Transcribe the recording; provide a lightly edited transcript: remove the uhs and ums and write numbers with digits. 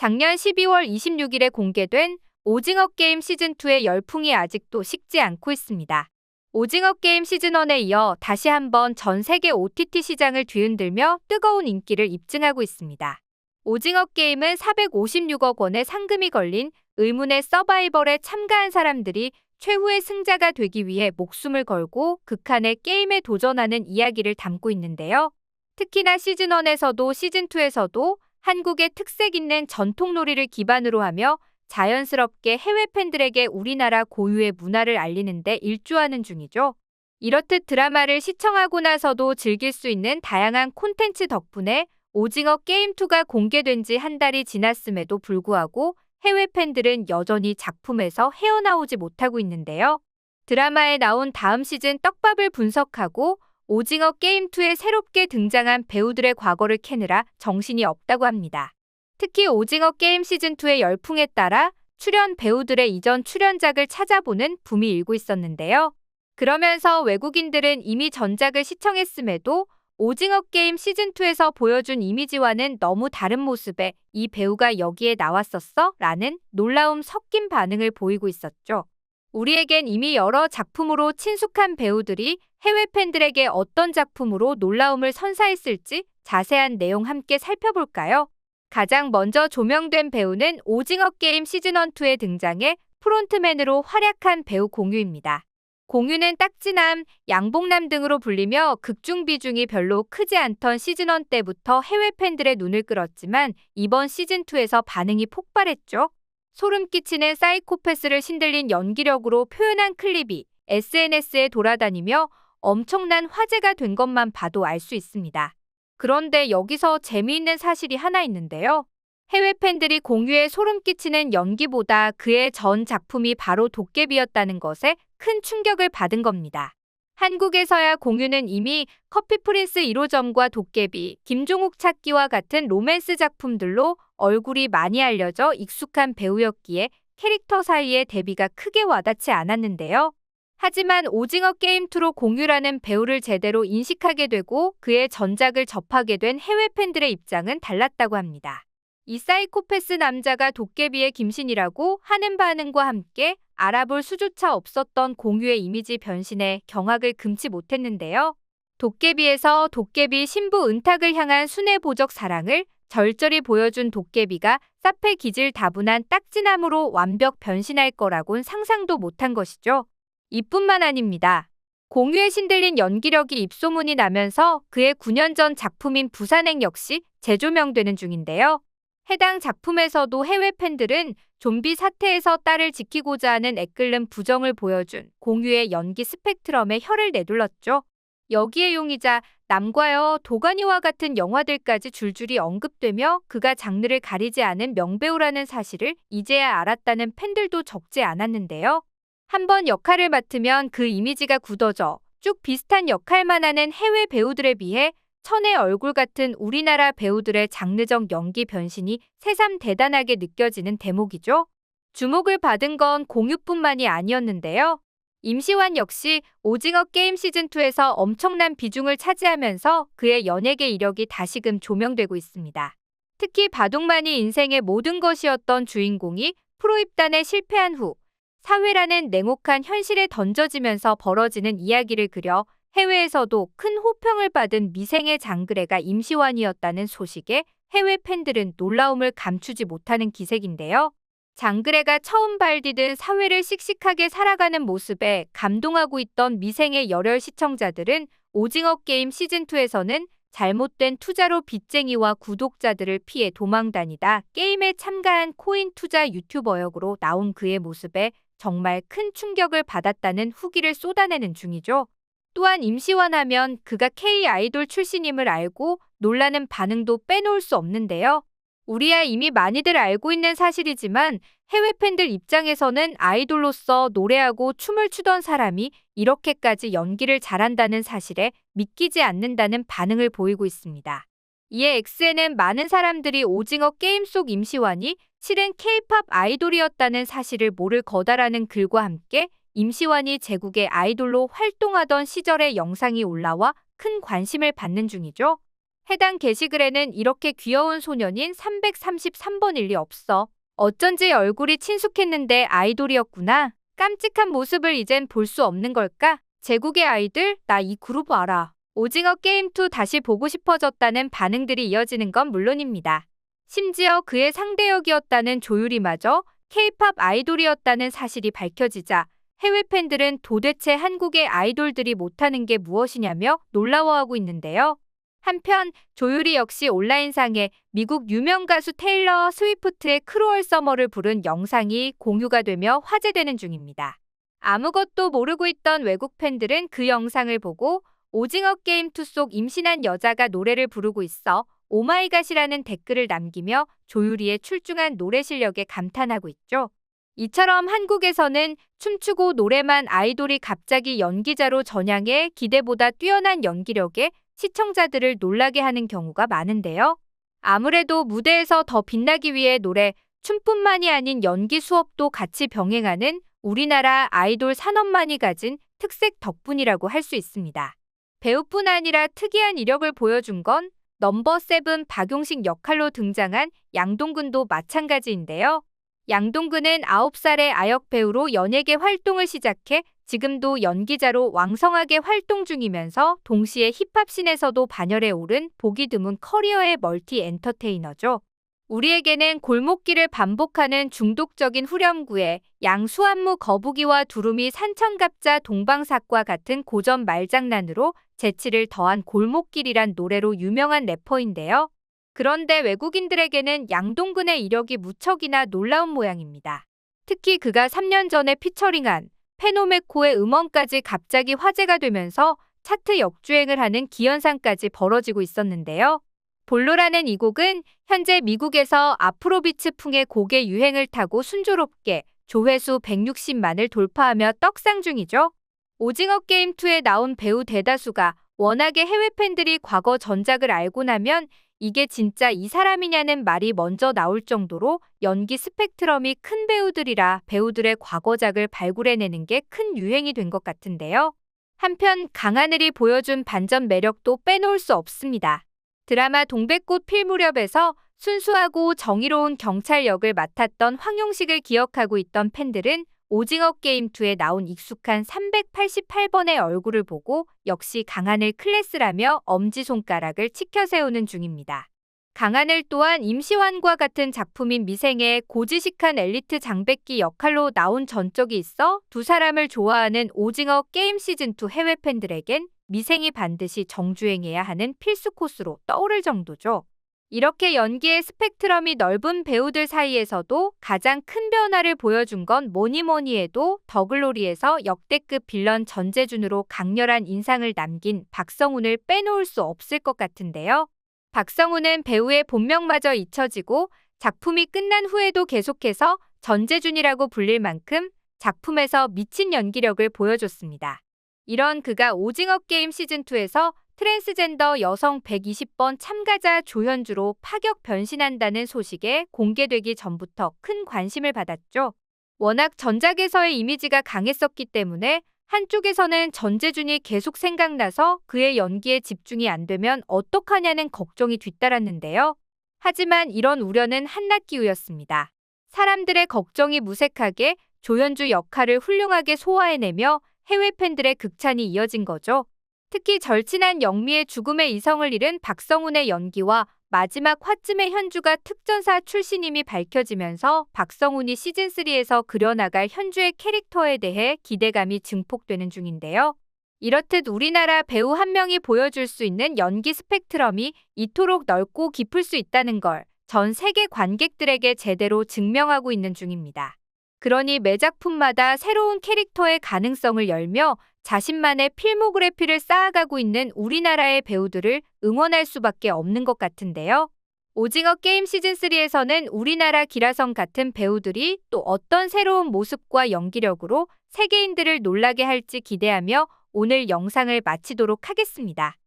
작년 12월 26일에 공개된 오징어 게임 시즌2의 열풍이 아직도 식지 않고 있습니다. 오징어 게임 시즌1에 이어 다시 한번 전 세계 OTT 시장을 뒤흔들며 뜨거운 인기를 입증하고 있습니다. 오징어 게임은 456억 원의 상금이 걸린 의문의 서바이벌에 참가한 사람들이 최후의 승자가 되기 위해 목숨을 걸고 극한의 게임에 도전하는 이야기를 담고 있는데요. 특히나 시즌1에서도 시즌2에서도 한국의 특색 있는 전통놀이를 기반으로 하며 자연스럽게 해외 팬들에게 우리나라 고유의 문화를 알리는 데 일조하는 중이죠. 이렇듯 드라마를 시청하고 나서도 즐길 수 있는 다양한 콘텐츠 덕분에 오징어 게임2가 공개된 지 한 달이 지났음에도 불구하고 해외 팬들은 여전히 작품에서 헤어나오지 못하고 있는데요. 드라마에 나온 다음 시즌 떡밥을 분석하고 오징어 게임2에 새롭게 등장한 배우들의 과거를 캐느라 정신이 없다고 합니다. 특히 오징어 게임 시즌2의 열풍에 따라 출연 배우들의 이전 출연작을 찾아보는 붐이 일고 있었는데요. 그러면서 외국인들은 이미 전작을 시청했음에도 오징어 게임 시즌2에서 보여준 이미지와는 너무 다른 모습에 이 배우가 여기에 나왔었어? 라는 놀라움 섞인 반응을 보이고 있었죠. 우리에겐 이미 여러 작품으로 친숙한 배우들이 해외 팬들에게 어떤 작품으로 놀라움을 선사했을지 자세한 내용 함께 살펴볼까요? 가장 먼저 조명된 배우는 오징어 게임 시즌1-2에 등장해 프론트맨으로 활약한 배우 공유입니다. 공유는 딱지남, 양복남 등으로 불리며 극중 비중이 별로 크지 않던 시즌1 때부터 해외 팬들의 눈을 끌었지만 이번 시즌2에서 반응이 폭발했죠. 소름 끼치는 사이코패스를 신들린 연기력으로 표현한 클립이 SNS에 돌아다니며 엄청난 화제가 된 것만 봐도 알 수 있습니다. 그런데 여기서 재미있는 사실이 하나 있는데요. 해외 팬들이 공유의 소름 끼치는 연기보다 그의 전 작품이 바로 도깨비였다는 것에 큰 충격을 받은 겁니다. 한국에서야 공유는 이미 커피 프린스 1호점과 도깨비, 김종욱 찾기와 같은 로맨스 작품들로 얼굴이 많이 알려져 익숙한 배우였기에 캐릭터 사이의 대비가 크게 와닿지 않았는데요. 하지만 오징어 게임2로 공유라는 배우를 제대로 인식하게 되고 그의 전작을 접하게 된 해외 팬들의 입장은 달랐다고 합니다. 이 사이코패스 남자가 도깨비의 김신이라고 하는 반응과 함께 알아볼 수조차 없었던 공유의 이미지 변신에 경악을 금치 못했는데요. 도깨비에서 도깨비 신부 은탁을 향한 순애보적 사랑을 절절히 보여준 도깨비가 사페 기질 다분한 딱지남으로 완벽 변신할 거라곤 상상도 못한 것이죠. 이뿐만 아닙니다. 공유에 신들린 연기력이 입소문이 나면서 그의 9년 전 작품인 부산행 역시 재조명되는 중인데요. 해당 작품에서도 해외 팬들은 좀비 사태에서 딸을 지키고자 하는 애끓는 부정을 보여준 공유의 연기 스펙트럼에 혀를 내둘렀죠. 여기에 용의자, 남과 여, 도가니와 같은 영화들까지 줄줄이 언급되며 그가 장르를 가리지 않은 명배우라는 사실을 이제야 알았다는 팬들도 적지 않았는데요. 한번 역할을 맡으면 그 이미지가 굳어져 쭉 비슷한 역할만 하는 해외 배우들에 비해 천의 얼굴 같은 우리나라 배우들의 장르적 연기 변신이 새삼 대단하게 느껴지는 대목이죠. 주목을 받은 건 공유뿐만이 아니었는데요. 임시완 역시 오징어 게임 시즌2에서 엄청난 비중을 차지하면서 그의 연예계 이력이 다시금 조명되고 있습니다. 특히 바둑만이 인생의 모든 것이었던 주인공이 프로 입단에 실패한 후 사회라는 냉혹한 현실에 던져지면서 벌어지는 이야기를 그려 해외에서도 큰 호평을 받은 미생의 장그래가 임시완이었다는 소식에 해외 팬들은 놀라움을 감추지 못하는 기색인데요. 장그래가 처음 발디딘 사회를 씩씩하게 살아가는 모습에 감동하고 있던 미생의 열혈 시청자들은 오징어 게임 시즌2에서는 잘못된 투자로 빚쟁이와 구독자들을 피해 도망다니다 게임에 참가한 코인 투자 유튜버 역으로 나온 그의 모습에 정말 큰 충격을 받았다는 후기를 쏟아내는 중이죠. 또한 임시완 하면 그가 K-아이돌 출신임을 알고 놀라는 반응도 빼놓을 수 없는데요. 우리야 이미 많이들 알고 있는 사실이지만 해외 팬들 입장에서는 아이돌로서 노래하고 춤을 추던 사람이 이렇게까지 연기를 잘한다는 사실에 믿기지 않는다는 반응을 보이고 있습니다. 이에 X에는 많은 사람들이 오징어 게임 속 임시완이 실은 K-팝 아이돌이었다는 사실을 모를 거다라는 글과 함께 임시완이 제국의 아이돌로 활동하던 시절의 영상이 올라와 큰 관심을 받는 중이죠. 해당 게시글에는 이렇게 귀여운 소년인 333번일 리 없어. 어쩐지 얼굴이 친숙했는데 아이돌이었구나. 깜찍한 모습을 이젠 볼 수 없는 걸까? 제국의 아이들, 나 이 그룹 알아. 오징어 게임2 다시 보고 싶어졌다는 반응들이 이어지는 건 물론입니다. 심지어 그의 상대역이었다는 조유리마저 K-팝 아이돌이었다는 사실이 밝혀지자 해외 팬들은 도대체 한국의 아이돌들이 못하는 게 무엇이냐며 놀라워하고 있는데요. 한편 조유리 역시 온라인상에 미국 유명 가수 테일러 스위프트의 크루얼 서머를 부른 영상이 공유가 되며 화제되는 중입니다. 아무것도 모르고 있던 외국 팬들은 그 영상을 보고 오징어 게임2 속 임신한 여자가 노래를 부르고 있어 오마이갓이라는 댓글을 남기며 조유리의 출중한 노래 실력에 감탄하고 있죠. 이처럼 한국에서는 춤추고 노래만 아이돌이 갑자기 연기자로 전향해 기대보다 뛰어난 연기력에 시청자들을 놀라게 하는 경우가 많은데요. 아무래도 무대에서 더 빛나기 위해 노래, 춤뿐만이 아닌 연기 수업도 같이 병행하는 우리나라 아이돌 산업만이 가진 특색 덕분이라고 할 수 있습니다. 배우뿐 아니라 특이한 이력을 보여준 건 넘버 세븐 박용식 역할로 등장한 양동근도 마찬가지인데요. 양동근은 9살의 아역 배우로 연예계 활동을 시작해 지금도 연기자로 왕성하게 활동 중이면서 동시에 힙합씬에서도 반열에 오른 보기 드문 커리어의 멀티 엔터테이너죠. 우리에게는 골목길을 반복하는 중독적인 후렴구에 양수안무 거북이와 두루미 산천갑자 동방삭과 같은 고전 말장난으로 재치를 더한 골목길이란 노래로 유명한 래퍼인데요. 그런데 외국인들에게는 양동근의 이력이 무척이나 놀라운 모양입니다. 특히 그가 3년 전에 피처링한 페노메코의 음원까지 갑자기 화제가 되면서 차트 역주행을 하는 기현상까지 벌어지고 있었는데요. 볼로라는 이 곡은 현재 미국에서 아프로비츠풍의 곡의 유행을 타고 순조롭게 조회수 160만을 돌파하며 떡상 중이죠. 오징어 게임2에 나온 배우 대다수가 워낙에 해외 팬들이 과거 전작을 알고 나면 이게 진짜 이 사람이냐는 말이 먼저 나올 정도로 연기 스펙트럼이 큰 배우들이라 배우들의 과거작을 발굴해내는 게 큰 유행이 된 것 같은데요. 한편 강하늘이 보여준 반전 매력도 빼놓을 수 없습니다. 드라마 동백꽃 필 무렵에서 순수하고 정의로운 경찰 역을 맡았던 황용식을 기억하고 있던 팬들은 오징어 게임2에 나온 익숙한 388번의 얼굴을 보고 역시 강하늘 클래스라며 엄지손가락을 치켜세우는 중입니다. 강하늘 또한 임시완과 같은 작품인 미생의 고지식한 엘리트 장백기 역할로 나온 전적이 있어 두 사람을 좋아하는 오징어 게임 시즌2 해외 팬들에겐 미생이 반드시 정주행해야 하는 필수 코스로 떠오를 정도죠. 이렇게 연기의 스펙트럼이 넓은 배우들 사이에서도 가장 큰 변화를 보여준 건 뭐니뭐니 해도 더글로리에서 역대급 빌런 전재준으로 강렬한 인상을 남긴 박성훈을 빼놓을 수 없을 것 같은데요. 박성훈은 배우의 본명마저 잊혀지고 작품이 끝난 후에도 계속해서 전재준이라고 불릴 만큼 작품에서 미친 연기력을 보여줬습니다. 이런 그가 오징어 게임 시즌2에서 트랜스젠더 여성 120번 참가자 조현주로 파격 변신한다는 소식에 공개되기 전부터 큰 관심을 받았죠. 워낙 전작에서의 이미지가 강했었기 때문에 한쪽에서는 전재준이 계속 생각나서 그의 연기에 집중이 안 되면 어떡하냐는 걱정이 뒤따랐는데요. 하지만 이런 우려는 한낱기우였습니다. 사람들의 걱정이 무색하게 조현주 역할을 훌륭하게 소화해내며 해외 팬들의 극찬이 이어진 거죠. 특히 절친한 영미의 죽음에 이성을 잃은 박성훈의 연기와 마지막 화쯤의 현주가 특전사 출신임이 밝혀지면서 박성훈이 시즌3에서 그려나갈 현주의 캐릭터에 대해 기대감이 증폭되는 중인데요. 이렇듯 우리나라 배우 한 명이 보여줄 수 있는 연기 스펙트럼이 이토록 넓고 깊을 수 있다는 걸 전 세계 관객들에게 제대로 증명하고 있는 중입니다. 그러니 매 작품마다 새로운 캐릭터의 가능성을 열며 자신만의 필모그래피를 쌓아가고 있는 우리나라의 배우들을 응원할 수밖에 없는 것 같은데요. 오징어 게임 시즌3에서는 우리나라 기라성 같은 배우들이 또 어떤 새로운 모습과 연기력으로 세계인들을 놀라게 할지 기대하며 오늘 영상을 마치도록 하겠습니다.